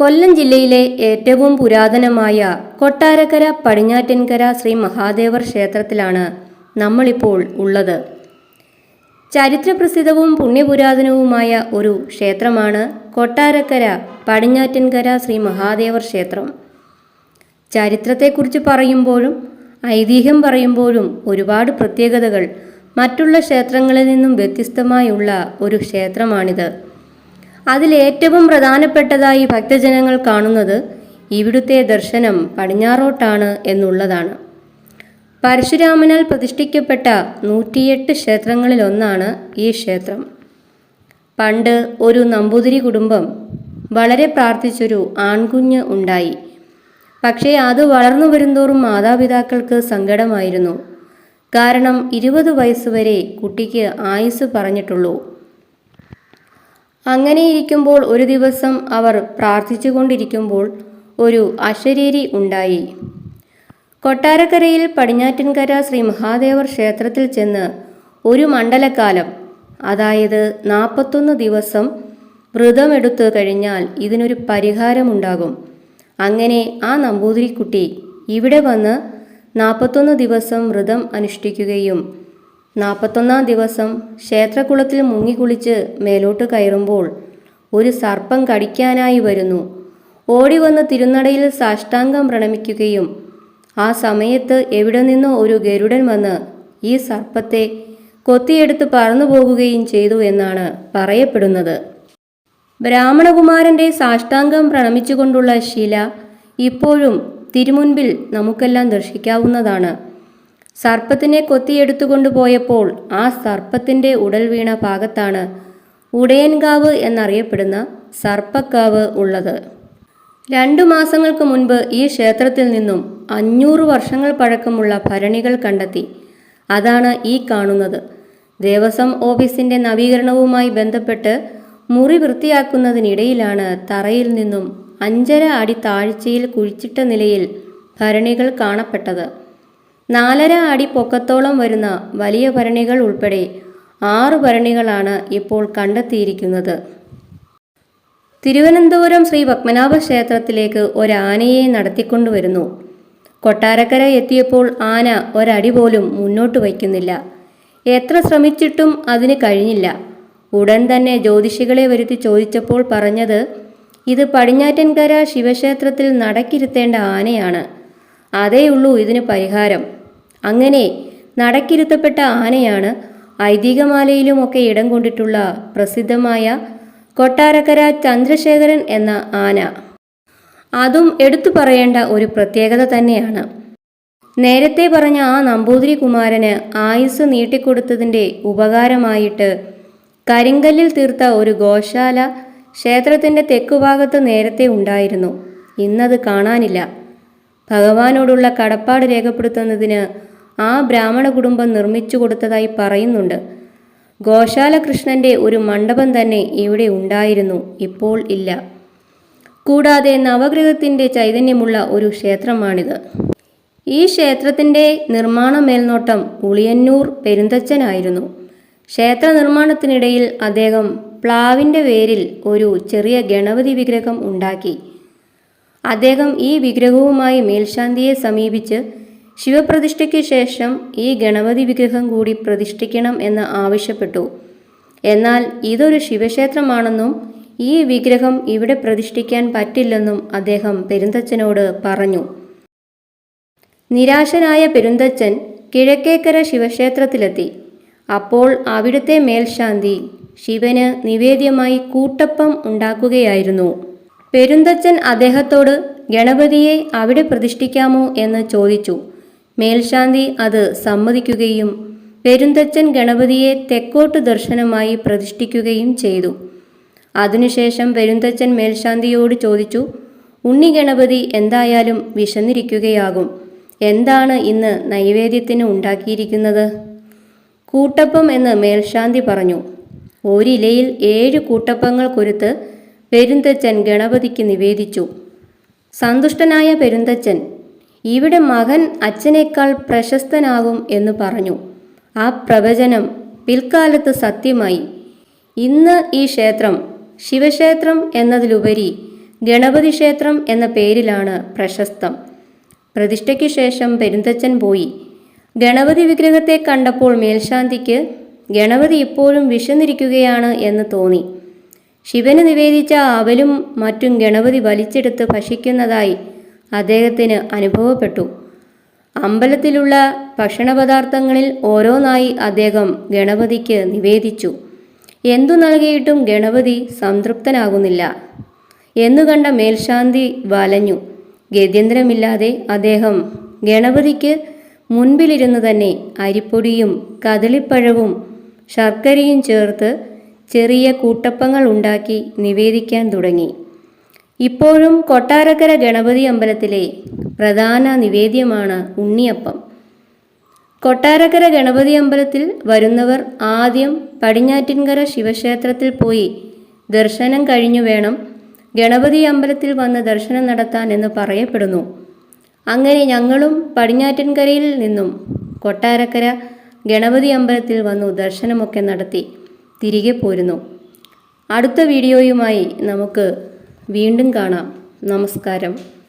കൊല്ലം ജില്ലയിലെ ഏറ്റവും പുരാതനമായ കൊട്ടാരക്കര പടിഞ്ഞാറ്റിൻകര ശ്രീ മഹാദേവർ ക്ഷേത്രത്തിലാണ് നമ്മളിപ്പോൾ ഉള്ളത്. ചരിത്രപ്രസിദ്ധവും പുണ്യപുരാതനവുമായ ഒരു ക്ഷേത്രമാണ് കൊട്ടാരക്കര പടിഞ്ഞാറ്റിൻകര ശ്രീ മഹാദേവർ ക്ഷേത്രം. ചരിത്രത്തെക്കുറിച്ച് പറയുമ്പോഴും ഐതിഹ്യം പറയുമ്പോഴും ഒരുപാട് പ്രത്യേകതകൾ മറ്റുള്ള ക്ഷേത്രങ്ങളിൽ നിന്നും വ്യത്യസ്തമായുള്ള ഒരു ക്ഷേത്രമാണിത്. അതിലേറ്റവും പ്രധാനപ്പെട്ടതായി ഭക്തജനങ്ങൾ കാണുന്നത് ഇവിടുത്തെ ദർശനം പടിഞ്ഞാറോട്ടാണ് എന്നുള്ളതാണ്. പരശുരാമനാൽ പ്രതിഷ്ഠിക്കപ്പെട്ട 108 ക്ഷേത്രങ്ങളിലൊന്നാണ് ഈ ക്ഷേത്രം. പണ്ട് ഒരു നമ്പൂതിരി കുടുംബം വളരെ പ്രാർത്ഥിച്ചൊരു ആൺകുഞ്ഞ് ഉണ്ടായി. പക്ഷേ അത് വളർന്നു വരുന്തോറും മാതാപിതാക്കൾക്ക് സങ്കടമായിരുന്നു. കാരണം 20 വയസ്സുവരെ കുട്ടിക്ക് ആയുസ് പറഞ്ഞിട്ടുള്ളൂ. അങ്ങനെയിരിക്കുമ്പോൾ ഒരു ദിവസം അവർ പ്രാർത്ഥിച്ചുകൊണ്ടിരിക്കുമ്പോൾ ഒരു അശരീരി ഉണ്ടായി. കൊട്ടാരക്കരയിൽ പടിഞ്ഞാറ്റിൻകര ശ്രീ മഹാദേവർ ക്ഷേത്രത്തിൽ ചെന്ന് ഒരു മണ്ഡലക്കാലം, അതായത് 41 ദിവസം വ്രതമെടുത്തു കഴിഞ്ഞാൽ ഇതിനൊരു പരിഹാരമുണ്ടാകും. അങ്ങനെ ആ നമ്പൂതിരിക്കുട്ടി ഇവിടെ വന്ന് 41 ദിവസം വ്രതം അനുഷ്ഠിക്കുകയും 41-ാം ദിവസം ക്ഷേത്രക്കുളത്തിൽ മുങ്ങിക്കുളിച്ച് മേലോട്ട് കയറുമ്പോൾ ഒരു സർപ്പം കടിക്കാനായി വരുന്നു. ഓടി വന്ന് തിരുനടയിൽ സാഷ്ടാംഗം പ്രണമിക്കുകയും ആ സമയത്ത് എവിടെ നിന്നോ ഒരു ഗരുഡൻ വന്ന് ഈ സർപ്പത്തെ കൊത്തിയെടുത്ത് പറന്നു പോകുകയും ചെയ്തു എന്നാണ് പറയപ്പെടുന്നത്. ബ്രാഹ്മണകുമാരൻ്റെ സാഷ്ടാംഗം പ്രണമിച്ചുകൊണ്ടുള്ള ശില ഇപ്പോഴും തിരുമുൻപിൽ നമുക്കെല്ലാം ദർശിക്കാവുന്നതാണ്. സർപ്പത്തിനെ കൊത്തിയെടുത്തുകൊണ്ടു പോയപ്പോൾ ആ സർപ്പത്തിൻ്റെ ഉടൽ വീണ ഭാഗത്താണ് ഉടയൻകാവ് എന്നറിയപ്പെടുന്ന സർപ്പക്കാവ് ഉള്ളത്. 2 മാസങ്ങൾക്ക് മുൻപ് ഈ ക്ഷേത്രത്തിൽ നിന്നും 500 വർഷങ്ങൾ പഴക്കമുള്ള ഭരണികൾ കണ്ടെത്തി. അതാണ് ഈ കാണുന്നത്. ദേവസ്വം ഓഫീസിൻ്റെ നവീകരണവുമായി ബന്ധപ്പെട്ട് മുറി വൃത്തിയാക്കുന്നതിനിടയിലാണ് തറയിൽ നിന്നും 5.5 അടി താഴ്ചയിൽ കുഴിച്ചിട്ട നിലയിൽ ഭരണികൾ കാണപ്പെട്ടത്. 4.5 അടി പൊക്കത്തോളം വരുന്ന വലിയ ഭരണികൾ ഉൾപ്പെടെ 6 ഭരണികളാണ് ഇപ്പോൾ കണ്ടെത്തിയിരിക്കുന്നത്. തിരുവനന്തപുരം ശ്രീ പത്മനാഭ ക്ഷേത്രത്തിലേക്ക് ഒരാനയെ നടത്തിക്കൊണ്ടുവരുന്നു. കൊട്ടാരക്കര എത്തിയപ്പോൾ ആന ഒരടി പോലും മുന്നോട്ട് വയ്ക്കുന്നില്ല. എത്ര ശ്രമിച്ചിട്ടും അതിന് കഴിഞ്ഞില്ല. ഉടൻ തന്നെ ജ്യോതിഷികളെ വരുത്തി ചോദിച്ചപ്പോൾ പറഞ്ഞത് ഇത് പടിഞ്ഞാറ്റിൻകര ശിവക്ഷേത്രത്തിൽ നടക്കിരുത്തേണ്ട ആനയാണ്, അതേയുള്ളൂ ഇതിന് പരിഹാരം. അങ്ങനെ നടക്കിരുത്തപ്പെട്ട ആനയാണ് ഐതിഹ്യമാലയിലുമൊക്കെ ഇടം കൊണ്ടിട്ടുള്ള പ്രസിദ്ധമായ കൊട്ടാരക്കര ചന്ദ്രശേഖരൻ എന്ന ആന. അതും എടുത്തു പറയേണ്ട ഒരു പ്രത്യേകത തന്നെയാണ്. നേരത്തെ പറഞ്ഞ ആ നമ്പൂതിരി കുമാരന് ആയുസ് നീട്ടിക്കൊടുത്തതിൻ്റെ ഉപകാരമായിട്ട് കരിങ്കല്ലിൽ തീർത്ത ഒരു ഗോശാല ക്ഷേത്രത്തിൻ്റെ തെക്കുഭാഗത്ത് നേരത്തെ ഉണ്ടായിരുന്നു. ഇന്നത് കാണാനില്ല. ഭഗവാനോടുള്ള കടപ്പാട് രേഖപ്പെടുത്തുന്നതിന് ആ ബ്രാഹ്മണ കുടുംബം നിർമ്മിച്ചു കൊടുത്തതായി പറയുന്നുണ്ട്. ഗോശാല കൃഷ്ണൻ്റെ ഒരു മണ്ഡപം തന്നെ ഇവിടെ ഉണ്ടായിരുന്നു, ഇപ്പോൾ ഇല്ല. കൂടാതെ നവഗ്രഹത്തിൻ്റെ ചൈതന്യമുള്ള ഒരു ക്ഷേത്രമാണിത്. ഈ ക്ഷേത്രത്തിൻ്റെ നിർമ്മാണ മേൽനോട്ടം ഉളിയന്നൂർ പെരുന്തച്ചനായിരുന്നു. ക്ഷേത്ര നിർമ്മാണത്തിനിടയിൽ അദ്ദേഹം പ്ലാവിൻ്റെ വേരിൽ ഒരു ചെറിയ ഗണപതി വിഗ്രഹം ഉണ്ടാക്കി. അദ്ദേഹം ഈ വിഗ്രഹവുമായി മേൽശാന്തിയെ സമീപിച്ച് ശിവപ്രതിഷ്ഠയ്ക്ക് ശേഷം ഈ ഗണപതി വിഗ്രഹം കൂടി പ്രതിഷ്ഠിക്കണം എന്ന് ആവശ്യപ്പെട്ടു. എന്നാൽ ഇതൊരു ശിവക്ഷേത്രമാണെന്നും ഈ വിഗ്രഹം ഇവിടെ പ്രതിഷ്ഠിക്കാൻ പറ്റില്ലെന്നും അദ്ദേഹം പെരുന്തച്ചനോട് പറഞ്ഞു. നിരാശനായ പെരുന്തച്ചൻ കിഴക്കേക്കര ശിവക്ഷേത്രത്തിലെത്തി. അപ്പോൾ അവിടുത്തെ മേൽശാന്തി ശിവന് നിവേദ്യമായി കൂട്ടപ്പം ഉണ്ടാക്കുകയായിരുന്നു. പെരുന്തച്ചൻ അദ്ദേഹത്തോട് ഗണപതിയെ അവിടെ പ്രതിഷ്ഠിക്കാമോ എന്ന് ചോദിച്ചു. മേൽശാന്തി അത് സമ്മതിക്കുകയും പെരുന്തച്ചൻ ഗണപതിയെ തെക്കോട്ട് ദർശനമായി പ്രതിഷ്ഠിക്കുകയും ചെയ്തു. അതിനുശേഷം പെരുന്തച്ചൻ മേൽശാന്തിയോട് ചോദിച്ചു, ഉണ്ണി ഗണപതി എന്തായാലും വിശന്നിരിക്കുകയാകും, എന്താണ് ഇന്ന് നൈവേദ്യത്തിന് ഉണ്ടാക്കിയിരിക്കുന്നത്? കൂട്ടപ്പം എന്ന് മേൽശാന്തി പറഞ്ഞു. ഒരിലയിൽ 7 കൂട്ടപ്പങ്ങൾ കൊരുത്ത് പെരുന്തച്ചൻ ഗണപതിക്ക് നിവേദിച്ചു. സന്തുഷ്ടനായ പെരുന്തച്ചൻ ഇവിടെ മകൻ അച്ഛനേക്കാൾ പ്രശസ്തനാകും എന്ന് പറഞ്ഞു. ആ പ്രവചനം പിൽക്കാലത്ത് സത്യമായി. ഇന്ന് ഈ ക്ഷേത്രം ശിവക്ഷേത്രം എന്നതിലുപരി ഗണപതി ക്ഷേത്രം എന്ന പേരിലാണ് പ്രശസ്തം. പ്രതിഷ്ഠയ്ക്ക് ശേഷം പെരുന്തച്ചൻ പോയി. ഗണപതി വിഗ്രഹത്തെ കണ്ടപ്പോൾ മേൽശാന്തിക്ക് ഗണപതി ഇപ്പോഴും വിശന്നിരിക്കുകയാണ് എന്ന് തോന്നി. ശിവന് നിവേദിച്ച അവലും മറ്റും ഗണപതി വലിച്ചെടുത്ത് ഭക്ഷിക്കുന്നതായി അദ്ദേഹത്തിന് അനുഭവപ്പെട്ടു. അമ്പലത്തിലുള്ള ഭക്ഷണപദാർത്ഥങ്ങളിൽ ഓരോന്നായി അദ്ദേഹം ഗണപതിക്ക് നിവേദിച്ചു. എന്തു നൽകിയിട്ടും ഗണപതി സംതൃപ്തനാകുന്നില്ല എന്നു കണ്ട മേൽശാന്തി വലഞ്ഞു. ഗത്യന്തരമില്ലാതെ അദ്ദേഹം ഗണപതിക്ക് മുൻപിലിരുന്ന് തന്നെ അരിപ്പൊടിയും കദളിപ്പഴവും ശർക്കരയും ചേർത്ത് ചെറിയ കൂട്ടപ്പങ്ങൾ ഉണ്ടാക്കി നിവേദിക്കാൻ തുടങ്ങി. ഇപ്പോഴും കൊട്ടാരക്കര ഗണപതി അമ്പലത്തിലെ പ്രധാന നിവേദ്യമാണ് ഉണ്ണിയപ്പം. കൊട്ടാരക്കര ഗണപതി അമ്പലത്തിൽ വരുന്നവർ ആദ്യം പടിഞ്ഞാറ്റിൻകര ശിവക്ഷേത്രത്തിൽ പോയി ദർശനം കഴിഞ്ഞു വേണം ഗണപതി അമ്പലത്തിൽ വന്ന് ദർശനം നടത്താൻ എന്ന് പറയപ്പെടുന്നു. അങ്ങനെ ഞങ്ങളും പടിഞ്ഞാറ്റിൻകരയിൽ നിന്നും കൊട്ടാരക്കര ഗണപതി അമ്പലത്തിൽ വന്നു ദർശനമൊക്കെ നടത്തി തിരികെ പോരുന്നു. അടുത്ത വീഡിയോയുമായി നമുക്ക് വീണ്ടും കാണാം. നമസ്കാരം.